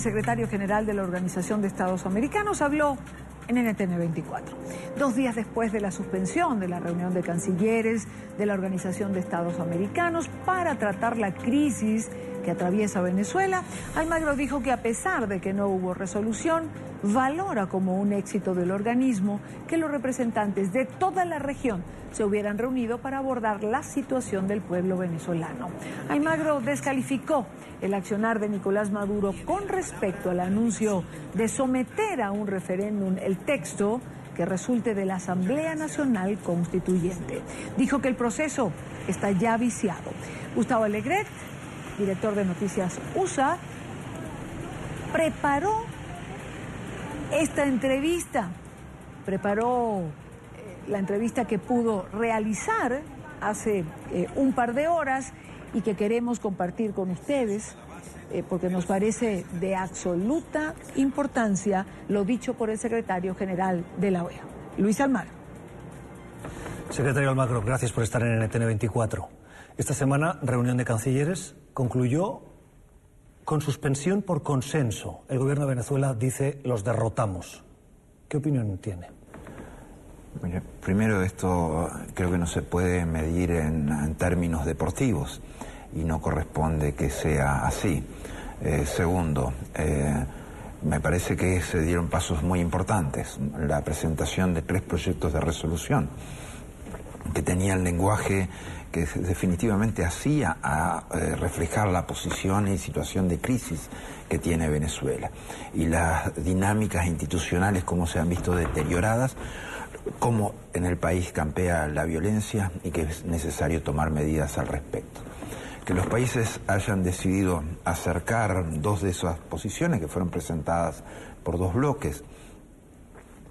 secretario general de la Organización de Estados Americanos, habló en NTN 24. 2 días después de la suspensión de la reunión de cancilleres de la Organización de Estados Americanos para tratar la crisis que atraviesa Venezuela, Almagro dijo que a pesar de que no hubo resolución, valora como un éxito del organismo que los representantes de toda la región se hubieran reunido para abordar la situación del pueblo venezolano. Almagro descalificó el accionar de Nicolás Maduro con respecto al anuncio de someter a un referéndum el texto que resulte de la Asamblea Nacional Constituyente. Dijo que el proceso está ya viciado. Gustavo Alegret, director de Noticias USA, preparó esta entrevista, la entrevista que pudo realizar hace un par de horas y que queremos compartir con ustedes porque nos parece de absoluta importancia lo dicho por el secretario general de la OEA, Luis Almagro. Secretario Almagro, gracias por estar en NTN 24. Esta semana, reunión de cancilleres concluyó con suspensión por consenso. El gobierno de Venezuela dice los derrotamos. ¿Qué opinión tiene? Primero, esto creo que no se puede medir en términos deportivos y no corresponde que sea así. Segundo, me parece que se dieron pasos muy importantes. La presentación de 3 proyectos de resolución que tenían lenguaje que definitivamente hacía a reflejar la posición y situación de crisis que tiene Venezuela y las dinámicas institucionales como se han visto deterioradas, como en el país campea la violencia y que es necesario tomar medidas al respecto. Que los países hayan decidido acercar 2 de esas posiciones que fueron presentadas por 2 bloques,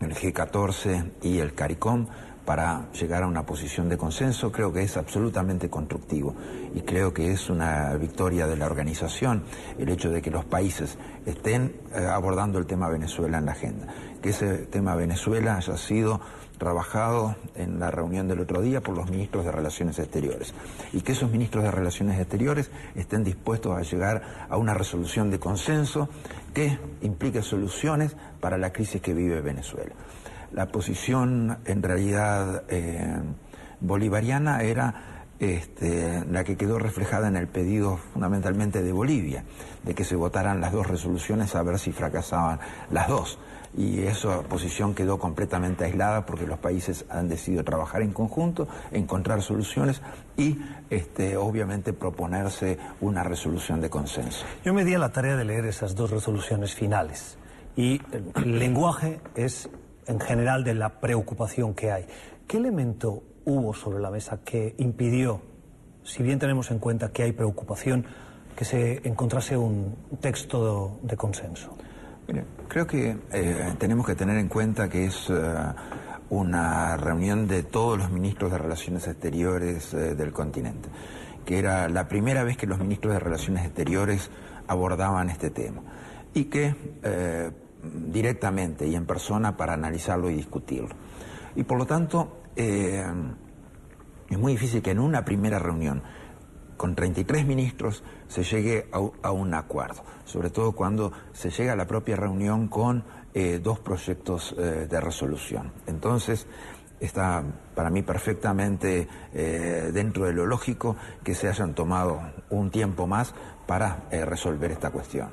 el G14 y el CARICOM, para llegar a una posición de consenso, creo que es absolutamente constructivo y creo que es una victoria de la organización el hecho de que los países estén abordando el tema Venezuela en la agenda, que ese tema Venezuela haya sido trabajado en la reunión del otro día por los ministros de Relaciones Exteriores y que esos ministros de Relaciones Exteriores estén dispuestos a llegar a una resolución de consenso que implique soluciones para la crisis que vive Venezuela. La posición en realidad bolivariana era la que quedó reflejada en el pedido fundamentalmente de Bolivia, de que se votaran las 2 resoluciones a ver si fracasaban las 2. Y esa posición quedó completamente aislada porque los países han decidido trabajar en conjunto, encontrar soluciones y obviamente proponerse una resolución de consenso. Yo me di a la tarea de leer esas 2 resoluciones finales y el lenguaje es en general de la preocupación que hay. ¿Qué elemento hubo sobre la mesa que impidió, si bien tenemos en cuenta que hay preocupación, que se encontrase un texto de consenso? Mire, creo que tenemos que tener en cuenta que es una reunión de todos los ministros de Relaciones Exteriores del continente, que era la primera vez que los ministros de Relaciones Exteriores abordaban este tema y que directamente y en persona para analizarlo y discutirlo. Y por lo tanto, es muy difícil que en una primera reunión con 33 ministros se llegue a un acuerdo, sobre todo cuando se llega a la propia reunión con 2 proyectos de resolución. Entonces, está para mí perfectamente dentro de lo lógico que se hayan tomado un tiempo más para resolver esta cuestión.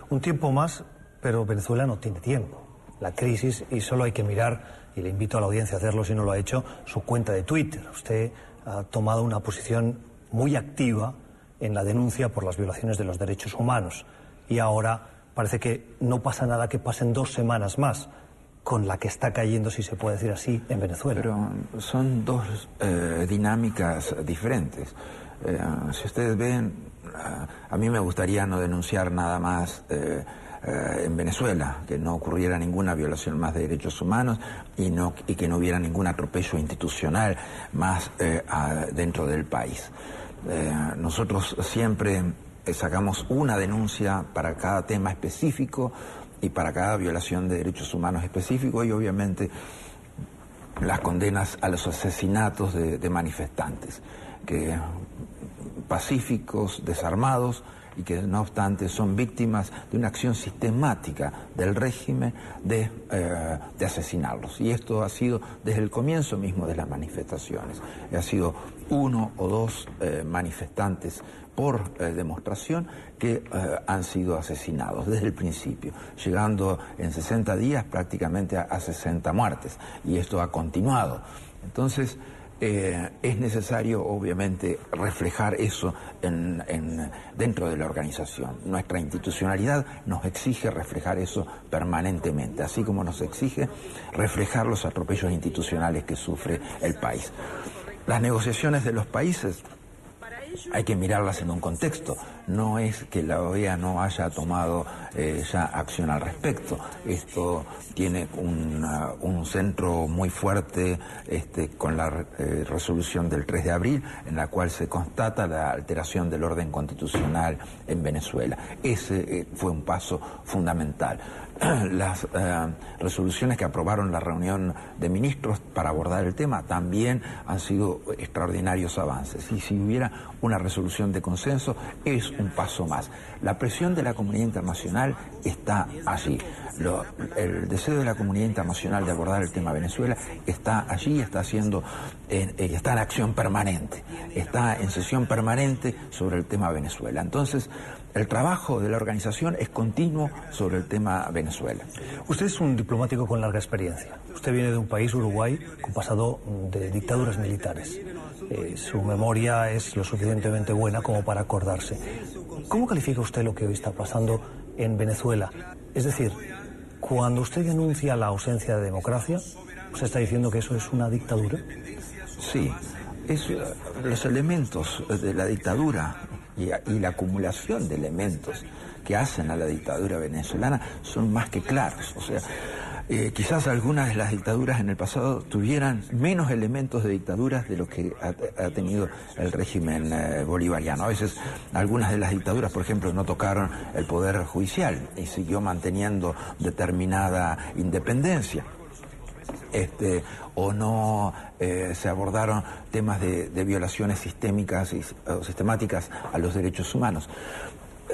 Un tiempo más, pero Venezuela no tiene tiempo. La crisis, y solo hay que mirar, y le invito a la audiencia a hacerlo si no lo ha hecho, su cuenta de Twitter. Usted ha tomado una posición muy activa en la denuncia por las violaciones de los derechos humanos. Y ahora parece que no pasa nada que pasen 2 semanas más con la que está cayendo, si se puede decir así, en Venezuela. Pero son 2 dinámicas diferentes. Si ustedes ven, a mí me gustaría no denunciar nada más en Venezuela, que no ocurriera ninguna violación más de derechos humanos y que no hubiera ningún atropello institucional más dentro del país. Nosotros siempre sacamos una denuncia para cada tema específico y para cada violación de derechos humanos específico y obviamente las condenas a los asesinatos de manifestantes, que pacíficos, desarmados, y que no obstante son víctimas de una acción sistemática del régimen de asesinarlos. Y esto ha sido desde el comienzo mismo de las manifestaciones. Ha sido 1 o 2 manifestantes por demostración que han sido asesinados desde el principio, llegando en 60 días prácticamente a 60 muertes, y esto ha continuado. Entonces, es necesario, obviamente, reflejar eso dentro de la organización. Nuestra institucionalidad nos exige reflejar eso permanentemente, así como nos exige reflejar los atropellos institucionales que sufre el país. Las negociaciones de los países hay que mirarlas en un contexto. No es que la OEA no haya tomado ya acción al respecto. Esto tiene un centro muy fuerte con la resolución del 3 de abril, en la cual se constata la alteración del orden constitucional en Venezuela. Ese fue un paso fundamental. Las resoluciones que aprobaron la reunión de ministros para abordar el tema también han sido extraordinarios avances. Y si hubiera una resolución de consenso, es un paso más. La presión de la comunidad internacional está allí. El deseo de la comunidad internacional de abordar el tema Venezuela está allí, está en acción permanente, está en sesión permanente sobre el tema Venezuela. Entonces, el trabajo de la organización es continuo sobre el tema Venezuela. Usted es un diplomático con larga experiencia. Usted viene de un país, Uruguay, con pasado de dictaduras militares. Su memoria es lo suficientemente buena como para acordarse. ¿Cómo califica usted lo que hoy está pasando en Venezuela? Es decir, cuando usted denuncia la ausencia de democracia, ¿usted está diciendo que eso es una dictadura? Sí, los elementos de la dictadura y la acumulación de elementos que hacen a la dictadura venezolana son más que claros. O sea, quizás algunas de las dictaduras en el pasado tuvieran menos elementos de dictaduras de lo que ha tenido el régimen bolivariano. A veces algunas de las dictaduras, por ejemplo, no tocaron el poder judicial y siguió manteniendo determinada independencia. O no se abordaron temas de violaciones sistemáticas a los derechos humanos.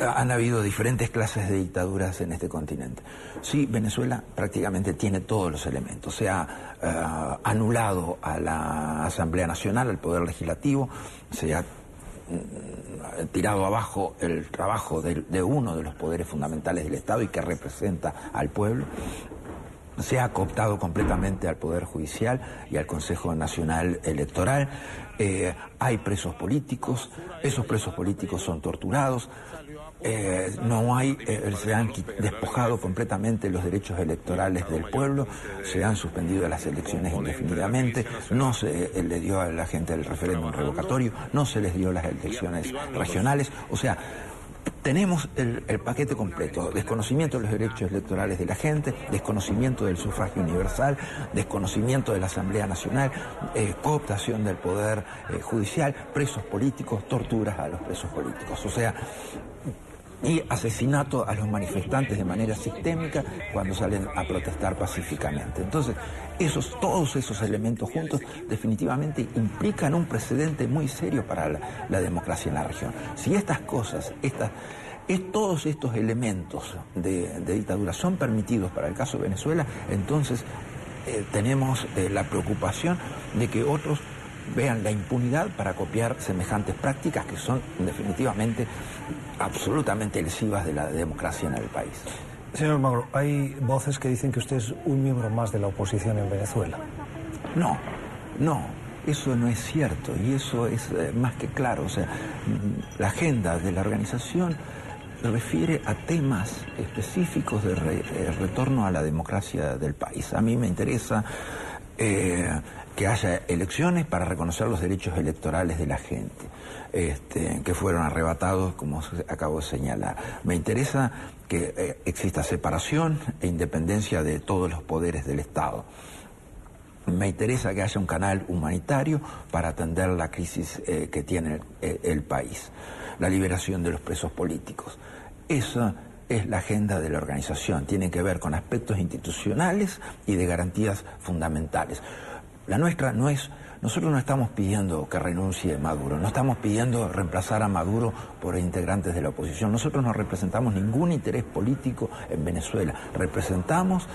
Han habido diferentes clases de dictaduras en este continente. Sí, Venezuela prácticamente tiene todos los elementos. Se ha anulado a la Asamblea Nacional, al Poder Legislativo, se ha tirado abajo el trabajo de uno de los poderes fundamentales del Estado y que representa al pueblo. Se ha cooptado completamente al Poder Judicial y al Consejo Nacional Electoral. Hay presos políticos, esos presos políticos son torturados. Se han despojado completamente los derechos electorales del pueblo, se han suspendido las elecciones indefinidamente, no se le dio a la gente el referéndum revocatorio, no se les dio las elecciones regionales. O sea, tenemos el paquete completo: desconocimiento de los derechos electorales de la gente, desconocimiento del sufragio universal, desconocimiento de la Asamblea Nacional, cooptación del Poder Judicial, presos políticos, torturas a los presos políticos. O sea, y asesinato a los manifestantes de manera sistémica cuando salen a protestar pacíficamente. Entonces, todos esos elementos juntos definitivamente implican un precedente muy serio para la democracia en la región. Si estas cosas, todos estos elementos de dictadura son permitidos para el caso de Venezuela, entonces tenemos la preocupación de que otros vean la impunidad para copiar semejantes prácticas que son definitivamente absolutamente lesivas de la democracia en el país. Señor Magro, hay voces que dicen que usted es un miembro más de la oposición en Venezuela. No, eso no es cierto y eso es más que claro. O sea, la agenda de la organización refiere a temas específicos de retorno a la democracia del país. A mí me interesa que haya elecciones para reconocer los derechos electorales de la gente, que fueron arrebatados, como acabo de señalar. Me interesa que exista separación e independencia de todos los poderes del Estado. Me interesa que haya un canal humanitario para atender la crisis que tiene el país. La liberación de los presos políticos. Esa es la agenda de la organización. Tiene que ver con aspectos institucionales y de garantías fundamentales. La nuestra no es... Nosotros no estamos pidiendo que renuncie Maduro, no estamos pidiendo reemplazar a Maduro por integrantes de la oposición. Nosotros no representamos ningún interés político en Venezuela. Representamos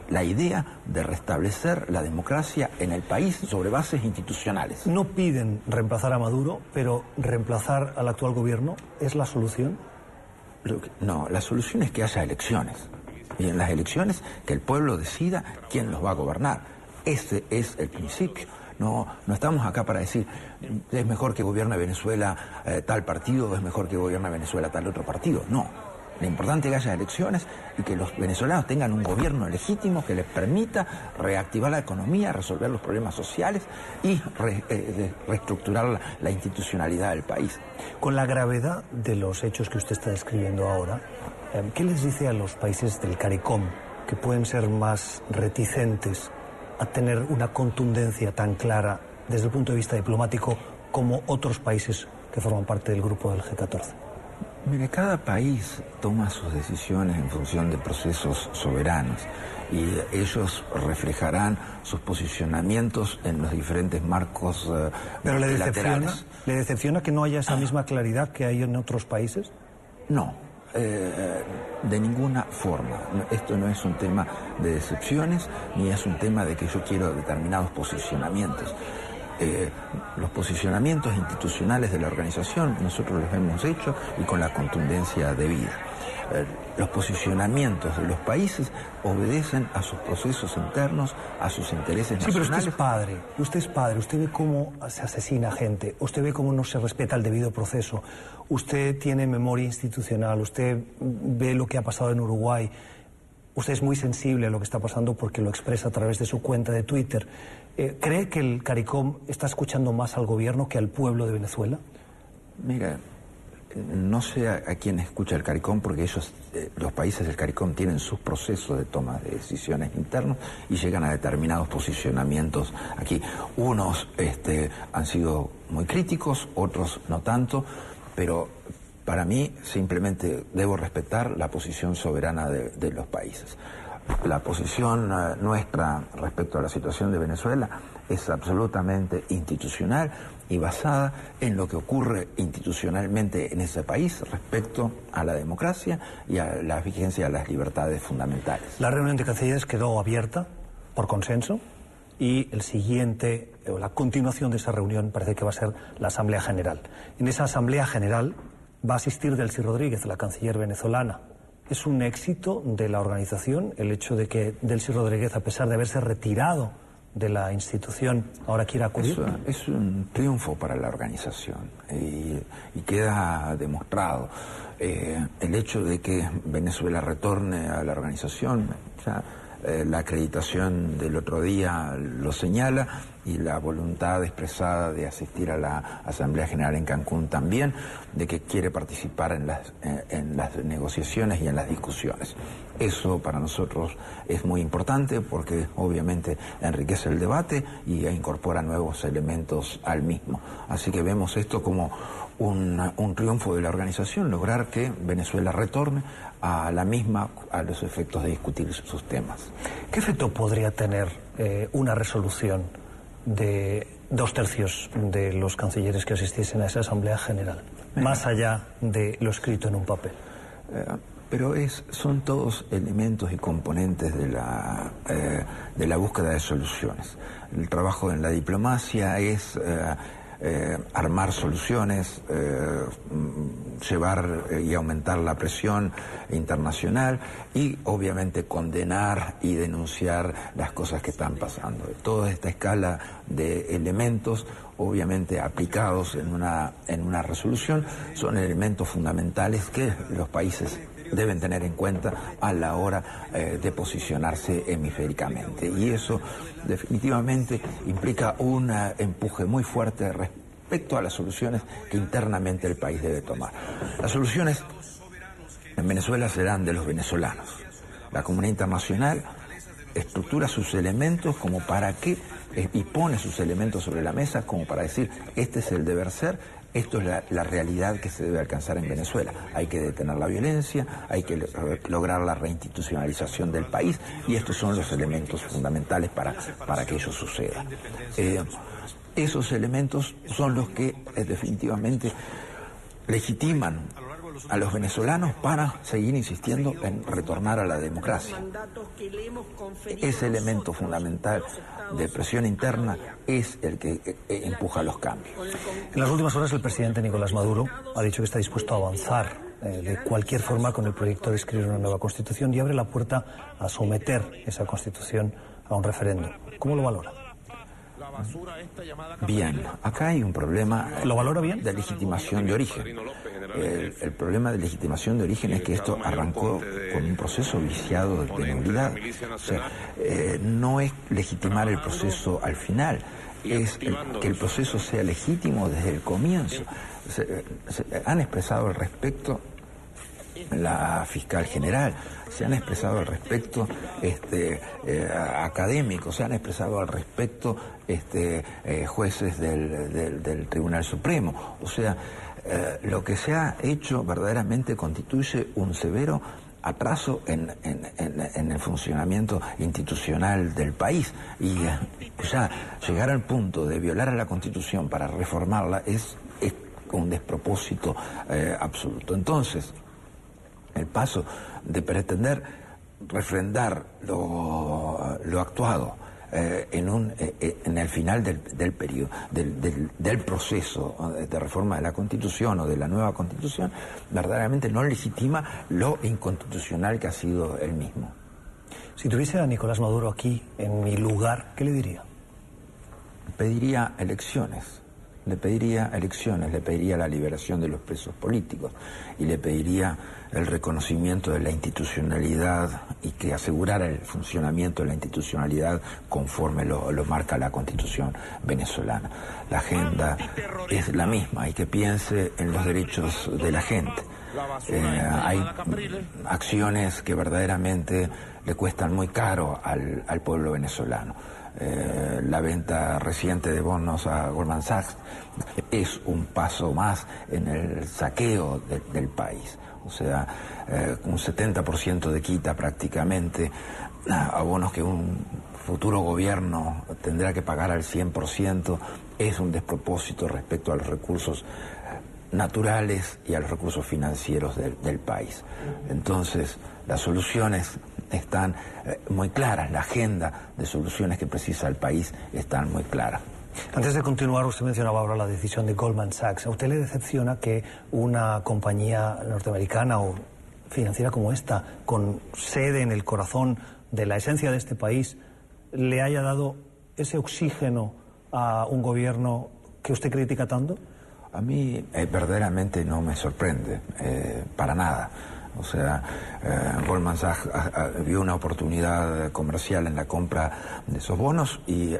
la idea de restablecer la democracia en el país sobre bases institucionales. No piden reemplazar a Maduro, pero reemplazar al actual gobierno ¿es la solución? No, la solución es que haya elecciones. Y en las elecciones que el pueblo decida quién los va a gobernar. Ese es el principio. No estamos acá para decir es mejor que gobierne Venezuela tal partido o es mejor que gobierne Venezuela tal otro partido. No. Lo importante es que haya elecciones y que los venezolanos tengan un gobierno legítimo que les permita reactivar la economía, resolver los problemas sociales y reestructurar la institucionalidad del país. Con la gravedad de los hechos que usted está describiendo ahora, ¿qué les dice a los países del CARICOM que pueden ser más reticentes a tener una contundencia tan clara desde el punto de vista diplomático como otros países que forman parte del grupo del G14? Mire, cada país toma sus decisiones en función de procesos soberanos y ellos reflejarán sus posicionamientos en los diferentes marcos ¿Pero laterales. ¿Le decepciona que no haya esa misma claridad que hay en otros países? No, de ninguna forma. Esto no es un tema de decepciones ni es un tema de que yo quiero determinados posicionamientos. Los posicionamientos institucionales de la organización nosotros los hemos hecho y con la contundencia debida. Los posicionamientos de los países obedecen a sus procesos internos, a sus intereses nacionales. Sí, pero usted es padre, usted ve cómo se asesina gente, usted ve cómo no se respeta el debido proceso, usted tiene memoria institucional, usted ve lo que ha pasado en Uruguay, usted es muy sensible a lo que está pasando porque lo expresa a través de su cuenta de Twitter. ¿Cree que el CARICOM está escuchando más al gobierno que al pueblo de Venezuela? Mira, no sé a quién escucha el CARICOM porque ellos, los países del CARICOM tienen sus procesos de toma de decisiones internos y llegan a determinados posicionamientos aquí. Unos han sido muy críticos, otros no tanto, pero para mí simplemente debo respetar la posición soberana de los países. La posición nuestra respecto a la situación de Venezuela es absolutamente institucional y basada en lo que ocurre institucionalmente en ese país respecto a la democracia y a la vigencia de las libertades fundamentales. La reunión de cancilleres quedó abierta por consenso y la continuación de esa reunión parece que va a ser la Asamblea General. En esa Asamblea General va a asistir Delcy Rodríguez, la canciller venezolana. ¿Es un éxito de la organización el hecho de que Delcy Rodríguez, a pesar de haberse retirado de la institución, ahora quiera acudir? Es un triunfo para la organización y queda demostrado. El hecho de que Venezuela retorne a la organización, la acreditación del otro día lo señala y la voluntad expresada de asistir a la Asamblea General en Cancún también, de que quiere participar en las negociaciones y en las discusiones. Eso para nosotros es muy importante porque obviamente enriquece el debate y incorpora nuevos elementos al mismo. Así que vemos esto como un triunfo de la organización, lograr que Venezuela retorne a la misma a los efectos de discutir sus temas. ¿Qué efecto podría tener una resolución de 2/3 de los cancilleres que asistiesen a esa Asamblea General, más allá de lo escrito en un papel? Pero son todos elementos y componentes de la búsqueda de soluciones. El trabajo en la diplomacia es armar soluciones, llevar y aumentar la presión internacional y obviamente condenar y denunciar las cosas que están pasando. Toda esta escala de elementos obviamente aplicados en una resolución son elementos fundamentales que los países deben tener en cuenta a la hora de posicionarse hemisféricamente. Y eso definitivamente implica un empuje muy fuerte respecto a las soluciones que internamente el país debe tomar. Las soluciones en Venezuela serán de los venezolanos. La comunidad internacional estructura sus elementos como para que y pone sus elementos sobre la mesa como para decir este es el deber ser, Esto es la realidad que se debe alcanzar en Venezuela. Hay que detener la violencia, hay que lograr la reinstitucionalización del país, y estos son los elementos fundamentales para que ello suceda. Esos elementos son los que definitivamente legitiman a los venezolanos para seguir insistiendo en retornar a la democracia. Ese elemento fundamental de presión interna es el que empuja los cambios. En las últimas horas el presidente Nicolás Maduro ha dicho que está dispuesto a avanzar de cualquier forma con el proyecto de escribir una nueva constitución y abre la puerta a someter esa constitución a un referéndum. ¿Cómo lo valora? Bien, acá hay un problema. ¿Lo valora bien? De legitimación de origen. El problema de legitimación de origen es que esto arrancó con un proceso viciado de nulidad. O sea, no es legitimar el proceso al final, es que el proceso sea legítimo desde el comienzo. Se han expresado al respecto la fiscal general, se han expresado al respecto académicos, se han expresado al respecto jueces del Tribunal Supremo. O sea, lo que se ha hecho verdaderamente constituye un severo atraso en el funcionamiento institucional del país, y ya llegar al punto de violar a la Constitución para reformarla es un despropósito absoluto. Entonces, el paso de pretender refrendar lo actuado en el final del periodo, del proceso de reforma de la Constitución o de la nueva Constitución, verdaderamente no legitima lo inconstitucional que ha sido el mismo. Si tuviese a Nicolás Maduro aquí, en mi lugar, ¿qué le diría? Pediría elecciones. Le pediría elecciones, le pediría la liberación de los presos políticos y le pediría el reconocimiento de la institucionalidad y que asegurara el funcionamiento de la institucionalidad conforme lo marca la Constitución venezolana. La agenda es la misma, hay que piense en los derechos de la gente. Hay acciones que verdaderamente le cuestan muy caro al pueblo venezolano. La venta reciente de bonos a Goldman Sachs es un paso más en el saqueo del país. O sea, un 70% de quita prácticamente a bonos que un futuro gobierno tendrá que pagar al 100%, es un despropósito respecto a los recursos naturales y a los recursos financieros del país. Entonces, las soluciones están muy claras, la agenda de soluciones que precisa el país están muy claras. Antes de continuar, usted mencionaba ahora la decisión de Goldman Sachs. ¿A usted le decepciona que una compañía norteamericana o financiera como esta, con sede en el corazón de la esencia de este país, le haya dado ese oxígeno a un gobierno que usted critica tanto? A mí verdaderamente no me sorprende, para nada. O sea, Goldman Sachs vio una oportunidad comercial en la compra de esos bonos y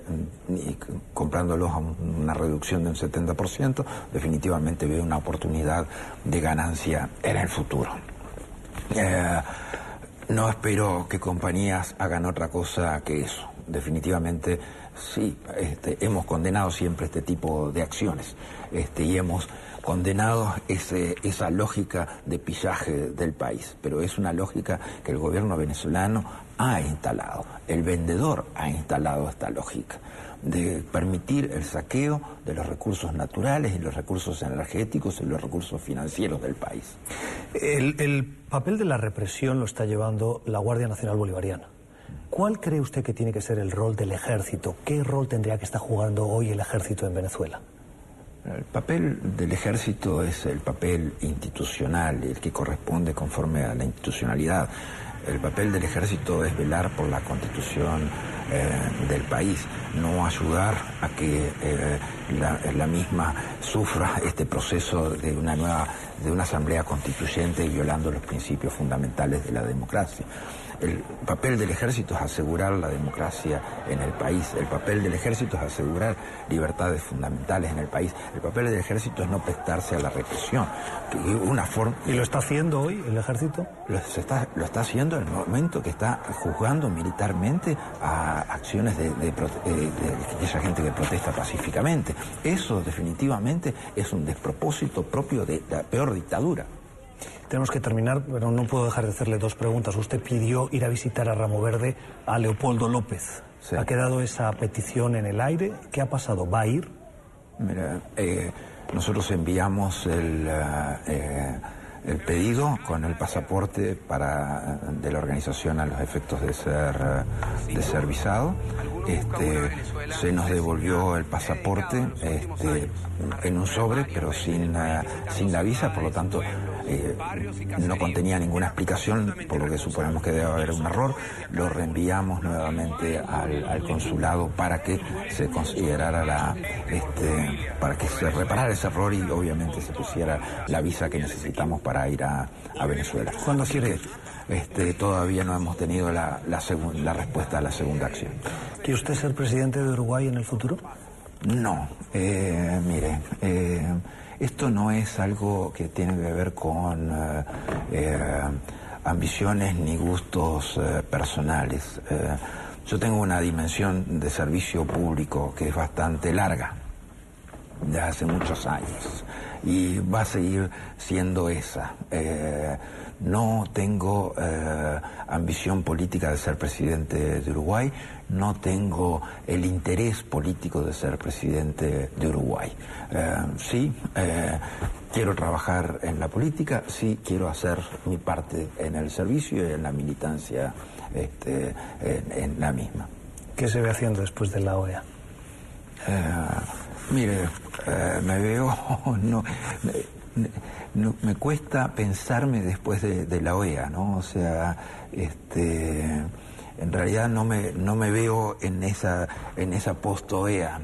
comprándolos a una reducción de un 70%, definitivamente vio una oportunidad de ganancia en el futuro. No espero que compañías hagan otra cosa que eso. Definitivamente sí, hemos condenado siempre este tipo de acciones y hemos condenado esa lógica de pillaje del país, pero es una lógica que el gobierno venezolano ha instalado, el vendedor ha instalado esta lógica de permitir el saqueo de los recursos naturales y los recursos energéticos y los recursos financieros del país. El papel de la represión lo está llevando la Guardia Nacional Bolivariana. ¿Cuál cree usted que tiene que ser el rol del ejército? ¿Qué rol tendría que estar jugando hoy el ejército en Venezuela? El papel del ejército es el papel institucional, el que corresponde conforme a la institucionalidad. El papel del ejército es velar por la constitución del país, no ayudar a que la misma sufra este proceso de una asamblea constituyente violando los principios fundamentales de la democracia. El papel del ejército es asegurar la democracia en el país. El papel del ejército es asegurar libertades fundamentales en el país. El papel del ejército es no prestarse a la represión. ¿Y lo está haciendo hoy el ejército? Lo está haciendo en el momento que está juzgando militarmente a acciones de esa gente que protesta pacíficamente. Eso definitivamente es un despropósito propio de la peor dictadura. Tenemos que terminar, pero no puedo dejar de hacerle dos preguntas. Usted pidió ir a visitar a Ramo Verde a Leopoldo López. Sí. ¿Ha quedado esa petición en el aire? ¿Qué ha pasado? ¿Va a ir? Mira, nosotros enviamos el pedido con el pasaporte de la organización a los efectos de ser visado. Se nos devolvió el pasaporte en un sobre, pero sin la visa, por lo tanto no contenía ninguna explicación, por lo que suponemos que debe haber un error. Lo reenviamos nuevamente al consulado para que se considerara para que se reparara ese error y obviamente se pusiera la visa que necesitamos para ir a Venezuela. ¿Cuándo quiere? Todavía no hemos tenido la respuesta a la segunda acción. ¿Quiere usted ser presidente de Uruguay en el futuro? No, mire, esto no es algo que tiene que ver con ambiciones ni gustos personales. Yo tengo una dimensión de servicio público que es bastante larga, de hace muchos años, y va a seguir siendo esa. No tengo ambición política de ser presidente de Uruguay, no tengo el interés político de ser presidente de Uruguay. Sí, quiero trabajar en la política, sí quiero hacer mi parte en el servicio y en la militancia en la misma. ¿Qué se ve haciendo después de la OEA? Mire, me veo... me cuesta pensarme después de la OEA, ¿no? O sea, en realidad no me veo en esa post-OEA.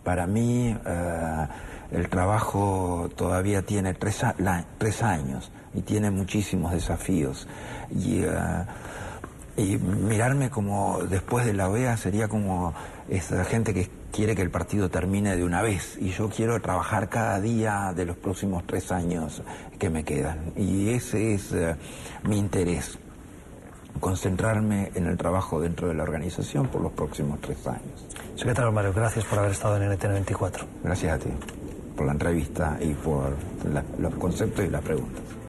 Para mí, el trabajo todavía tiene 3 años y tiene muchísimos desafíos. Y mirarme como después de la OEA sería como esa gente que quiere que el partido termine de una vez, y yo quiero trabajar cada día de los próximos 3 años que me quedan, y ese es mi interés, concentrarme en el trabajo dentro de la organización por los próximos 3 años. Secretario Mario, gracias por haber estado en NTN 24. Gracias a ti por la entrevista y por los conceptos y las preguntas.